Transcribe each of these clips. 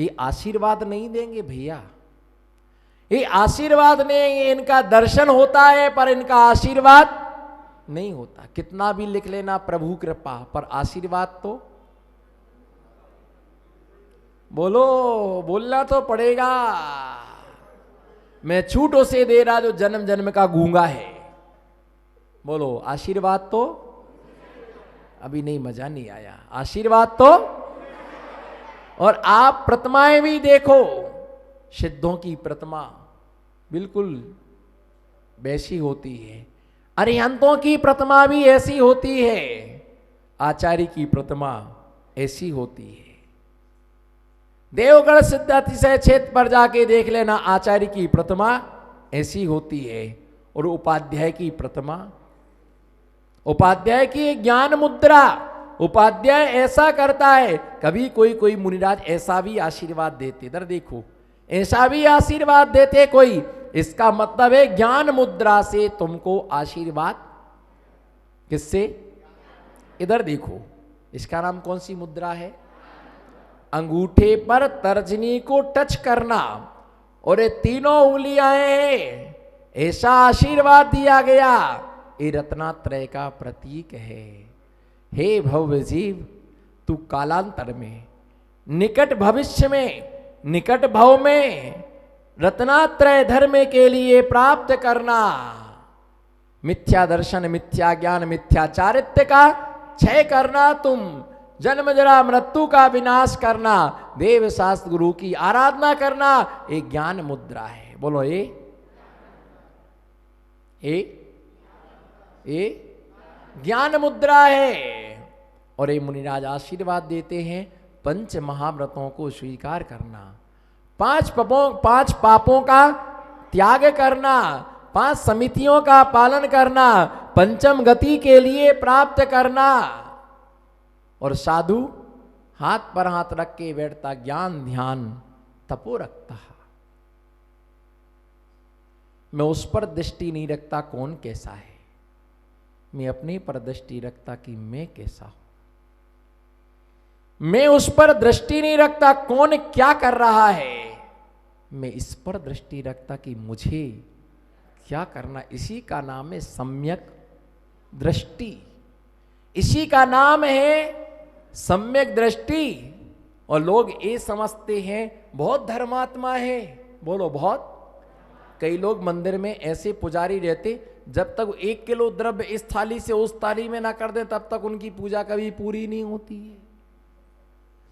ये आशीर्वाद नहीं देंगे भैया, ये आशीर्वाद नहीं, इनका दर्शन होता है पर इनका आशीर्वाद नहीं होता। कितना भी लिख लेना प्रभु कृपा, पर आशीर्वाद तो बोलो, बोलना तो पड़ेगा। मैं छूट उसे दे रहा जो जन्म जन्म का गूंगा है। बोलो आशीर्वाद तो अभी नहीं, मजा नहीं आया। आशीर्वाद तो, और आप प्रतिमाएं भी देखो, सिद्धों की प्रतिमा बिल्कुल वैसी होती है, अरिहंतों की प्रतिमा भी ऐसी होती है, आचार्य की प्रतिमा ऐसी होती है। देवगढ़ सिद्धातिशय क्षेत्र पर जाके देख लेना, आचार्य की प्रतिमा ऐसी होती है, और उपाध्याय की प्रतिमा, उपाध्याय की ज्ञान मुद्रा, उपाध्याय ऐसा करता है। कभी कोई कोई मुनिराज ऐसा भी आशीर्वाद देते, इधर देखो, ऐसा भी आशीर्वाद देते कोई, इसका मतलब है ज्ञान मुद्रा से तुमको आशीर्वाद, किससे? इधर देखो, इसका नाम कौन सी मुद्रा है? अंगूठे पर तर्जनी को टच करना, और ये तीनों उंगलियां हैं, ऐसा आशीर्वाद दिया गया। ये रत्नात्रय का प्रतीक है। हे भव्य जीव, तू कालांतर में, निकट भविष्य में, निकट भव में रत्नात्रय धर्म के लिए प्राप्त करना। मिथ्या दर्शन, मिथ्या ज्ञान, मिथ्या चारित्र्य का क्षय करना, तुम जन्म जरा मृत्यु का विनाश करना, देव शास्त्र गुरु की आराधना करना, एक ज्ञान मुद्रा है। बोलो ये ज्ञान मुद्रा है। और ये मुनिराज आशीर्वाद देते हैं, पंच महाव्रतों को स्वीकार करना, पांच पापों का त्याग करना, 5 समितियों का पालन करना, पंचम गति के लिए प्राप्त करना। और साधु हाथ पर हाथ रख के बैठता, ज्ञान ध्यान तपो रखता। मैं उस पर दृष्टि नहीं रखता कौन कैसा है, मैं अपने पर दृष्टि रखता कि मैं कैसा हूं। मैं उस पर दृष्टि नहीं रखता कौन क्या कर रहा है, मैं इस पर दृष्टि रखता कि मुझे क्या करना। इसी का नाम है सम्यक दृष्टि, इसी का नाम है सम्यक दृष्टि। और लोग ये समझते हैं बहुत धर्मात्मा है। बोलो बहुत। कई लोग मंदिर में ऐसे पुजारी रहते, जब तक 1 किलो द्रव्य इस थाली से उस थाली में ना कर दे तब तक उनकी पूजा कभी पूरी नहीं होती है।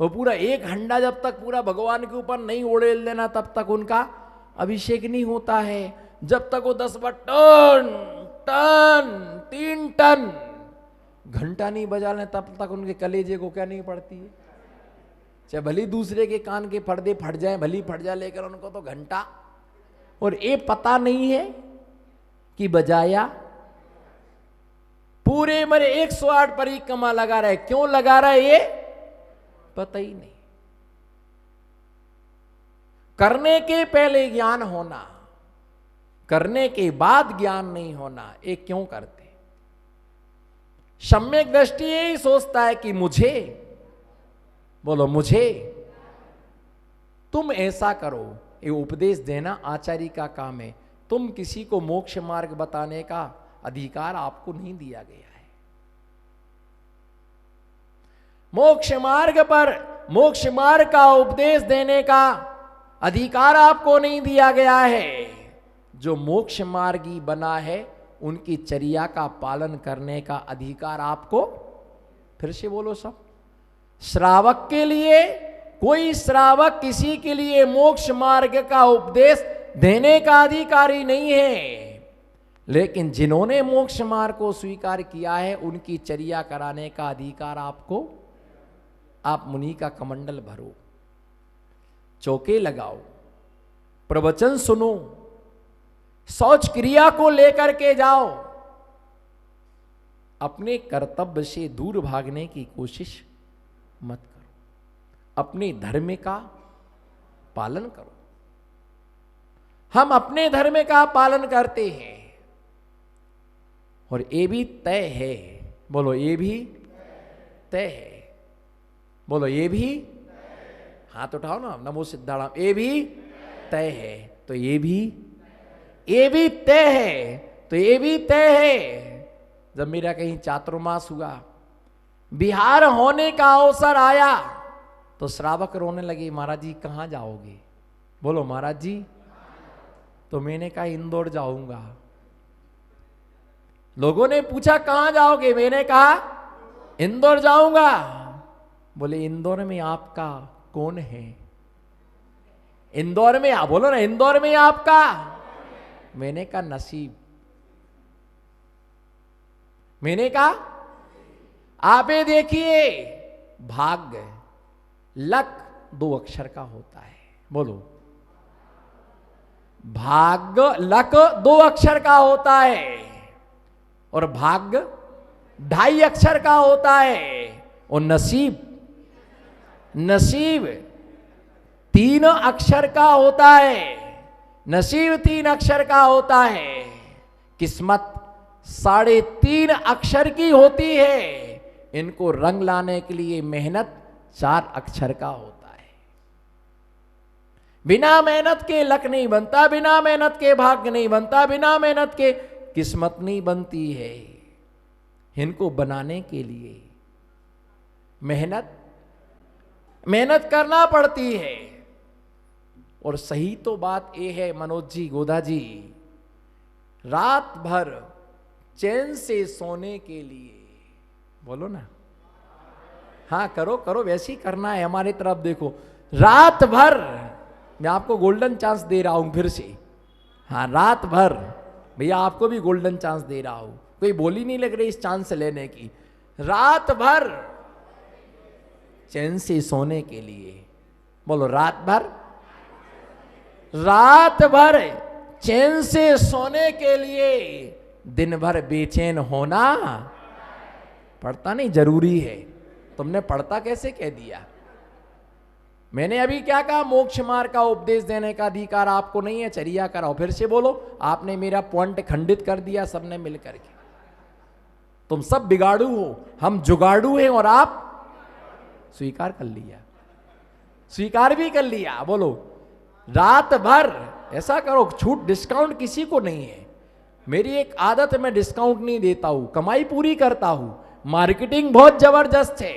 वो पूरा 1 हंडा जब तक पूरा भगवान के ऊपर नहीं उड़ेल देना तब तक उनका अभिषेक नहीं होता है। जब तक वो 10 टन 3 टन घंटा नहीं बजा लें तब तक उनके कलेजे को क्या नहीं पड़ती है। चाहे भली दूसरे के कान के पर्दे फट जाए, भली फट जाए, लेकर उनको तो घंटा, और ये पता नहीं है कि बजाया पूरे मेरे 108 परिक्रमा लगा रहा है। क्यों लगा रहा है ये पता ही नहीं। करने के पहले ज्ञान होना, करने के बाद ज्ञान नहीं होना, ये क्यों करते? सम्यक दृष्टि यही सोचता है कि मुझे, बोलो मुझे, तुम ऐसा करो। ये उपदेश देना आचार्य का काम है। तुम किसी को मोक्ष मार्ग बताने का अधिकार आपको नहीं दिया गया है। मोक्ष मार्ग पर, मोक्ष मार्ग का उपदेश देने का अधिकार आपको नहीं दिया गया है। जो मोक्ष मार्गी बना है उनकी चर्या का पालन करने का अधिकार आपको, फिर से बोलो सब, श्रावक के लिए, कोई श्रावक किसी के लिए मोक्ष मार्ग का उपदेश देने का अधिकारी नहीं है। लेकिन जिन्होंने मोक्ष मार्ग को स्वीकार किया है उनकी चर्या कराने का अधिकार आपको। आप मुनि का कमंडल भरो, चौके लगाओ, प्रवचन सुनो, शौच क्रिया को लेकर के जाओ। अपने कर्तव्य से दूर भागने की कोशिश मत करो, अपने धर्म का पालन करो। हम अपने धर्म का पालन करते हैं और ये भी तय है, बोलो ये भी तय है, बोलो ये भी, हाथ उठाओ ना, नमो सिद्धाणाम। ये भी तय है तो ये भी तय है तो ये भी तय है। जब मेरा कहीं चातुर्मास हुआ, बिहार होने का अवसर आया, तो श्रावक रोने लगे, महाराज जी कहाँ जाओगे? बोलो महाराज जी। तो मैंने कहा इंदौर जाऊंगा। लोगों ने पूछा कहाँ जाओगे? मैंने कहा इंदौर जाऊंगा। बोले इंदौर में आपका कौन है? इंदौर में बोलो ना, इंदौर में आपका। मैंने कहा नसीब। मैंने कहा आप ये देखिए, भाग्य लक 2 अक्षर का होता है। बोलो, भाग्य लक 2 अक्षर का होता है और भाग्य 2.5 अक्षर का होता है। और नसीब 3 अक्षर का होता है। नसीब 3 अक्षर का होता है। किस्मत 3.5 अक्षर की होती है। इनको रंग लाने के लिए मेहनत 4 अक्षर का होता है। बिना मेहनत के लक नहीं बनता, बिना मेहनत के भाग्य नहीं बनता, बिना मेहनत के किस्मत नहीं बनती है। इनको बनाने के लिए मेहनत करना पड़ती है। और सही तो बात यह है मनोज जी, गोदा जी, रात भर चैन से सोने के लिए, बोलो ना, हाँ करो करो, वैसे ही करना है। हमारी तरफ देखो, रात भर, मैं आपको गोल्डन चांस दे रहा हूं फिर से। हाँ रात भर, भैया आपको भी गोल्डन चांस दे रहा हूं, कोई बोली नहीं लग रही इस चांस लेने की। रात भर चैन से सोने के लिए, बोलो रात भर चैन से सोने के लिए दिन भर बेचैन होना पड़ता नहीं, जरूरी है। तुमने पढ़ता कैसे कह दिया? मैंने अभी क्या कहा? मोक्ष मार्ग का उपदेश देने का अधिकार आपको नहीं है, चर्या कराओ। फिर से बोलो, आपने मेरा पॉइंट खंडित कर दिया सबने मिलकर के। तुम सब बिगाड़ू हो, हम जुगाड़ू हैं और आप स्वीकार कर लिया, स्वीकार भी कर लिया। बोलो रात भर ऐसा करो, छूट डिस्काउंट किसी को नहीं है। मेरी एक आदत है, मैं डिस्काउंट नहीं देता हूं, कमाई पूरी करता हूं। मार्केटिंग बहुत जबरदस्त है,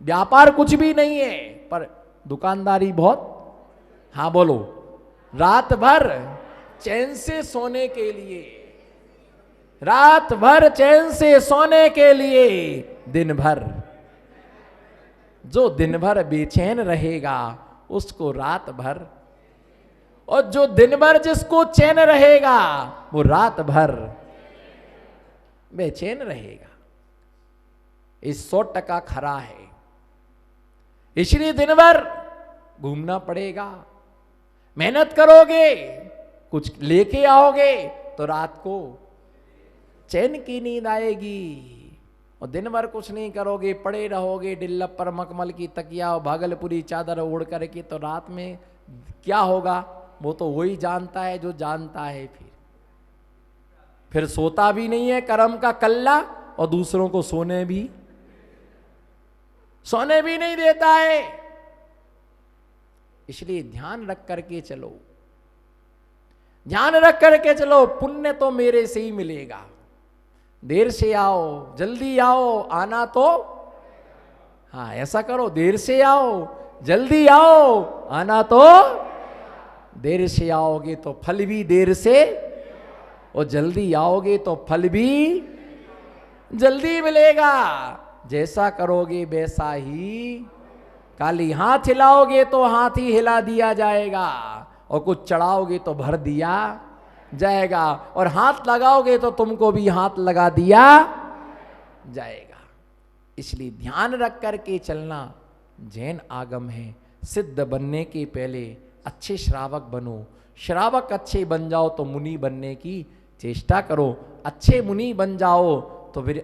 व्यापार कुछ भी नहीं है, पर दुकानदारी बहुत। हाँ बोलो, रात भर चैन से सोने के लिए, रात भर चैन से सोने के लिए दिन भर, जो दिन भर बेचैन रहेगा उसको रात भर, और जो दिन भर जिसको चैन रहेगा वो रात भर बेचैन रहेगा। इस 100% खरा है। इसलिए दिन भर घूमना पड़ेगा, मेहनत करोगे, कुछ लेके आओगे तो रात को चैन की नींद आएगी। और दिन भर कुछ नहीं करोगे, पड़े रहोगे डिल्लप पर मखमल की तकिया और भागलपुरी चादर ओढ़ करके, तो रात में क्या होगा वो तो वही जानता है जो जानता है। फिर सोता भी नहीं है, कर्म का कल्ला, और दूसरों को सोने भी नहीं देता है। इसलिए ध्यान रख करके चलो, ध्यान रख करके चलो। पुण्य तो मेरे से ही मिलेगा। देर से आओ जल्दी आओ, आना तो, हाँ ऐसा करो, देर से आओ जल्दी आओ, आना तो। देर से आओगे तो फल भी देर से, और जल्दी आओगे तो फल भी जल्दी मिलेगा। जैसा करोगे वैसा ही, खाली हाथ हिलाओगे तो हाथ ही हिला दिया जाएगा, और कुछ चढ़ाओगे तो भर दिया जाएगा, और हाथ लगाओगे तो तुमको भी हाथ लगा दिया जाएगा। इसलिए ध्यान रख करके चलना जैन आगम है। सिद्ध बनने के पहले अच्छे श्रावक बनो, श्रावक अच्छे बन जाओ तो मुनि बनने की चेष्टा करो, अच्छे मुनि बन जाओ तो फिर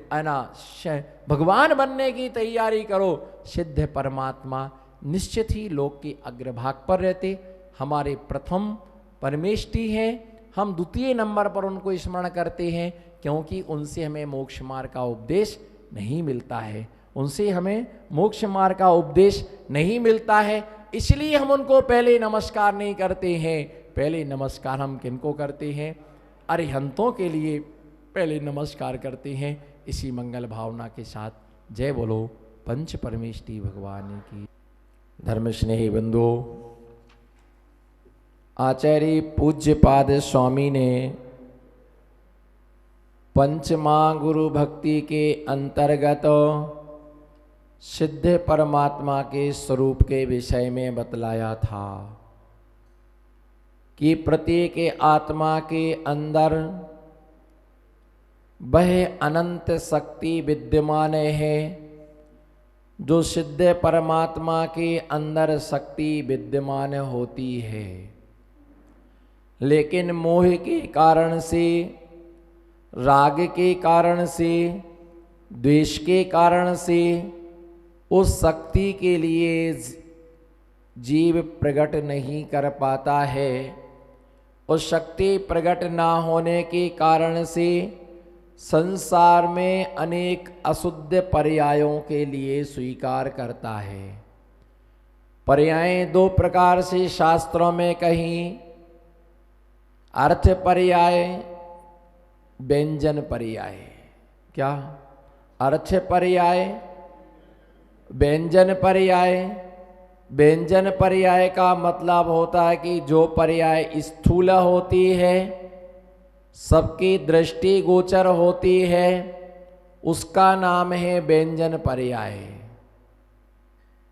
भगवान बनने की तैयारी करो। सिद्ध परमात्मा निश्चित ही लोक के अग्रभाग पर रहते। हमारे प्रथम परमेष्टि हैं, हम द्वितीय नंबर पर उनको स्मरण करते हैं, क्योंकि उनसे हमें मोक्ष मार्ग का उपदेश नहीं मिलता है, उनसे हमें मोक्ष मार्ग का उपदेश नहीं मिलता है। इसलिए हम उनको पहले नमस्कार नहीं करते हैं। पहले नमस्कार हम किनको करते हैं? अरिहंतों के लिए पहले नमस्कार करते हैं। इसी मंगल भावना के साथ जय बोलो पंच परमेष्ठी भगवान की। धर्म स्नेही बंधुओं, आचार्य पूज्यपाद स्वामी ने पंचमा गुरु भक्ति के अंतर्गत सिद्ध परमात्मा के स्वरूप के विषय में बतलाया था कि प्रत्येक आत्मा के अंदर वह अनंत शक्ति विद्यमान है जो सिद्ध परमात्मा के अंदर शक्ति विद्यमान होती है, लेकिन मोह के कारण से, राग के कारण से, द्वेष के कारण से उस शक्ति के लिए जीव प्रकट नहीं कर पाता है। उस शक्ति प्रकट ना होने के कारण से संसार में अनेक अशुद्ध पर्यायों के लिए स्वीकार करता है। पर्याय दो प्रकार से शास्त्रों में कहीं, अर्थ पर्याय, व्यंजन पर्याय। क्या? अर्थ पर्याय, व्यंजन पर्याय। व्यंजन पर्याय का मतलब होता है कि जो पर्याय स्थूल होती है, सबकी दृष्टि गोचर होती है, उसका नाम है व्यंजन पर्याय।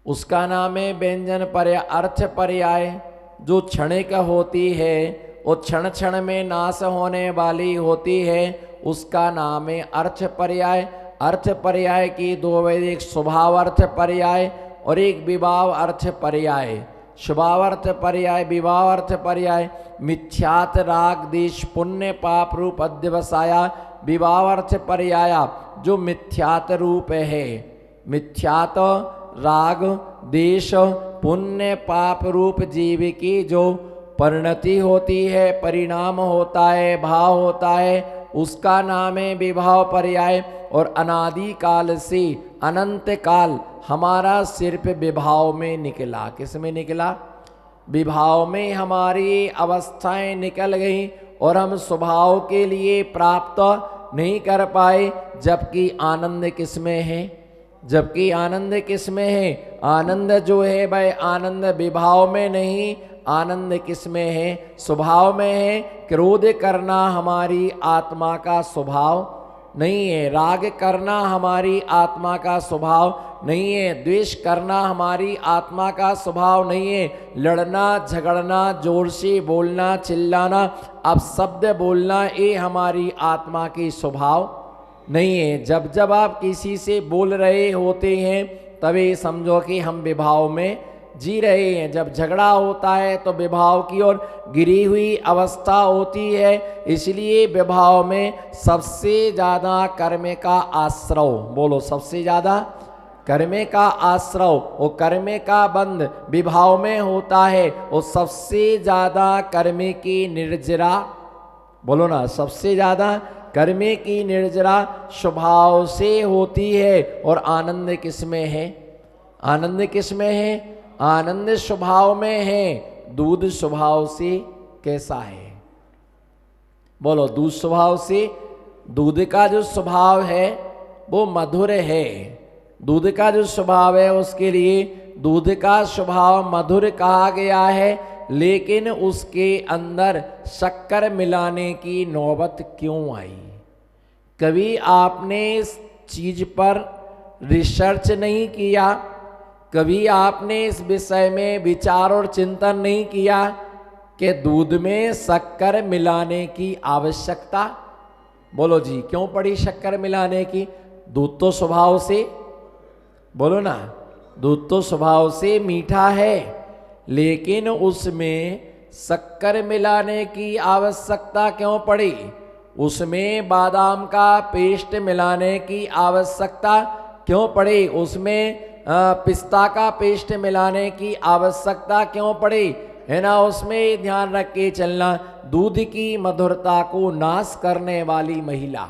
उसका नाम है व्यंजन पर्याय। अर्थ पर्याय जो क्षणिक होती है, वो क्षण क्षण में नाश होने वाली होती है, उसका नाम है अर्थ पर्याय। अर्थ पर्याय की दो वेद, एक स्वभाव अर्थ पर्याय और एक विभाव अर्थ पर्याय। स्वभाव अर्थ पर्याय, विभाव अर्थ पर्याय। मिथ्यात राग देश पुण्य पाप रूप अध्यवसाया। विभाव अर्थ पर्याय जो मिथ्यात रूप है, मिथ्यात राग देश पुण्य पाप रूप जीव की जो परिणति होती है, परिणाम होता है, भाव होता है, उसका नाम है विभाव पर्याय। और अनादि काल से अनंत काल हमारा सिर्फ विभाव में निकला। किस में निकला? विभाव में हमारी अवस्थाएं निकल गई और हम स्वभाव के लिए प्राप्त नहीं कर पाए। जबकि आनंद किस में है? जबकि आनंद किस में है? आनंद जो है भाई, आनंद विभाव में नहीं, आनंद किस में है? स्वभाव में है। क्रोध करना हमारी आत्मा का स्वभाव नहीं है, राग करना हमारी आत्मा का स्वभाव नहीं है, द्वेष करना हमारी आत्मा का स्वभाव नहीं है, लड़ना झगड़ना, जोर से बोलना, चिल्लाना, अपशब्द बोलना, ये हमारी आत्मा की स्वभाव नहीं है। जब जब आप किसी से बोल रहे होते हैं तभी समझो कि हम विभाव में जी रहे हैं। जब झगड़ा होता है तो विभाव की ओर गिरी हुई अवस्था होती है। इसलिए विभाव में सबसे ज़्यादा कर्म का आश्रव, बोलो सबसे ज़्यादा कर्म का आश्रव, वो कर्म का बंध विभाव में होता है। वो सबसे ज़्यादा कर्म की निर्जरा, बोलो ना, सबसे ज़्यादा कर्म की निर्जरा स्वभाव से होती है। और आनंद किस में है? आनंद किस में है? आनंद स्वभाव में है। दूध स्वभाव से कैसा है? बोलो, दूध स्वभाव से, दूध का जो स्वभाव है वो मधुर है। दूध का जो स्वभाव है उसके लिए दूध का स्वभाव मधुर कहा गया है। लेकिन उसके अंदर शक्कर मिलाने की नौबत क्यों आई? कभी आपने इस चीज पर रिसर्च नहीं किया? कभी आपने इस विषय में विचार और चिंतन नहीं किया कि दूध में शक्कर मिलाने की आवश्यकता? बोलो जी, क्यों पड़ी शक्कर मिलाने की? दूध तो स्वभाव से, बोलो ना, दूध तो स्वभाव से मीठा है, लेकिन उसमें शक्कर मिलाने की आवश्यकता क्यों पड़ी? उसमें बादाम का पेस्ट मिलाने की आवश्यकता क्यों पड़ी? उसमें पिस्ता का पेस्ट मिलाने की आवश्यकता क्यों पड़ी? है ना, उसमें ध्यान रख के चलना। दूध की मधुरता को नाश करने वाली महिला,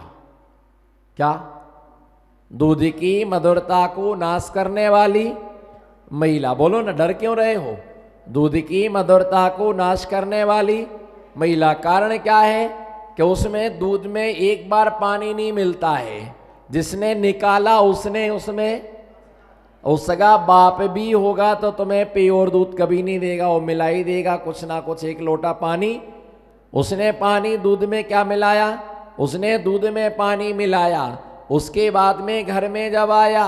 क्या? दूध की मधुरता को नाश करने वाली महिला। बोलो ना, डर क्यों रहे हो? दूध की मधुरता को नाश करने वाली महिला। कारण क्या है कि उसमें दूध में एक बार पानी नहीं मिलता है, जिसने निकाला उसने उसमें, उसका बाप भी होगा तो तुम्हें प्योर दूध कभी नहीं देगा, वो मिला ही देगा कुछ ना कुछ, एक लोटा पानी। उसने पानी दूध में क्या मिलाया? उसने दूध में पानी मिलाया। उसके बाद में घर में जब आया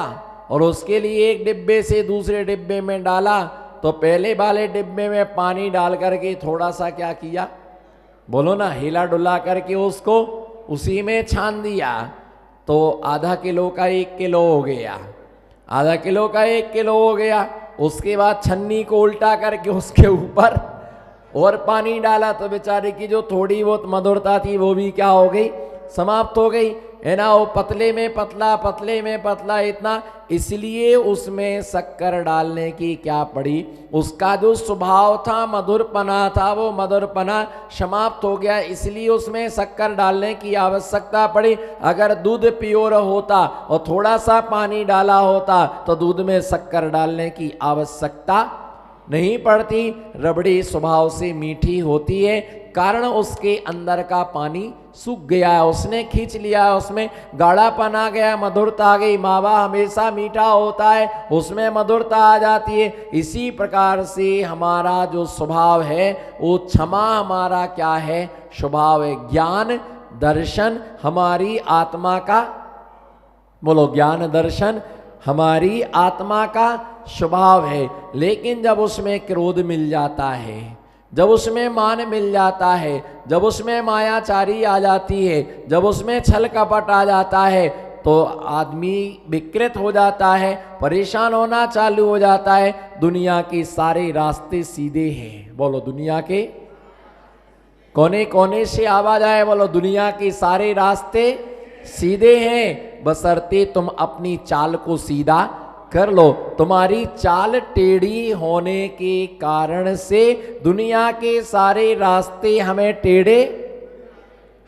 और उसके लिए एक डिब्बे से दूसरे डिब्बे में डाला, तो पहले वाले डिब्बे में पानी डाल करके थोड़ा सा क्या किया? बोलो ना, हिला डुला करके उसको उसी में छान दिया, तो आधा किलो का 1 किलो हो गया, आधा किलो का 1 किलो हो गया। उसके बाद छन्नी को उल्टा करके उसके ऊपर और पानी डाला, तो बेचारे की जो थोड़ी बहुत मधुरता थी वो भी क्या हो गई? समाप्त हो गई, है ना। वो पतले में पतला, पतले में पतला इतना, इसलिए उसमें शक्कर डालने की क्या पड़ी? उसका जो स्वभाव था, मधुरपना था, वो मधुरपना समाप्त हो गया, इसलिए उसमें शक्कर डालने की आवश्यकता पड़ी। अगर दूध प्योर होता और थोड़ा सा पानी डाला होता तो दूध में शक्कर डालने की आवश्यकता नहीं पड़ती। रबड़ी स्वभाव से मीठी होती है, कारण उसके अंदर का पानी सूख गया है, उसने खींच लिया है, उसमें गाढ़ापन आ गया, मधुरता आ गई। मावा हमेशा मीठा होता है, उसमें मधुरता आ जाती है। इसी प्रकार से हमारा जो स्वभाव है वो क्षमा हमारा क्या है? स्वभाव है। ज्ञान दर्शन हमारी आत्मा का, बोलो, ज्ञान दर्शन हमारी आत्मा का स्वभाव है। लेकिन जब उसमें क्रोध मिल जाता है, जब उसमें मान मिल जाता है, जब उसमें मायाचारी आ जाती है, जब उसमें छल कपट आ जाता है, तो आदमी विकृत हो जाता है, परेशान होना चालू हो जाता है। दुनिया के सारे रास्ते सीधे हैं। बोलो, दुनिया के कोने कोने से आवाज आए, बोलो, दुनिया के सारे रास्ते सीधे हैं, बशर्ते तुम अपनी चाल को सीधा कर लो। तुम्हारी चाल टेढ़ी होने के कारण से दुनिया के सारे रास्ते हमें टेढ़े,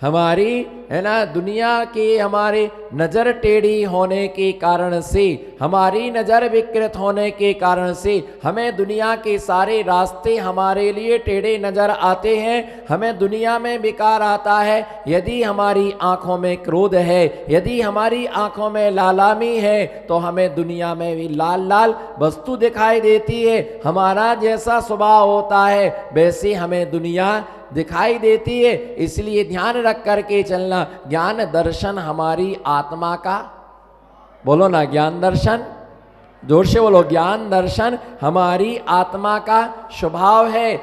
हमारी, है ना, दुनिया के हमारे नज़र टेढ़ी होने के कारण से, हमारी नज़र विकृत होने के कारण से हमें दुनिया के सारे रास्ते हमारे लिए टेढ़े नज़र आते हैं। हमें दुनिया में विकार आता है। यदि हमारी आँखों में क्रोध है, यदि हमारी आँखों में लालामी है, तो हमें दुनिया में भी लाल लाल वस्तु दिखाई देती है। हमारा जैसा स्वभाव होता है वैसे हमें दुनिया दिखाई देती है। इसलिए ध्यान रख करके चलना। ज्ञान दर्शन हमारी आत्मा का, बोलो ना, ज्ञान दर्शन, जोर से बोलो, ज्ञान दर्शन हमारी आत्मा का स्वभाव है।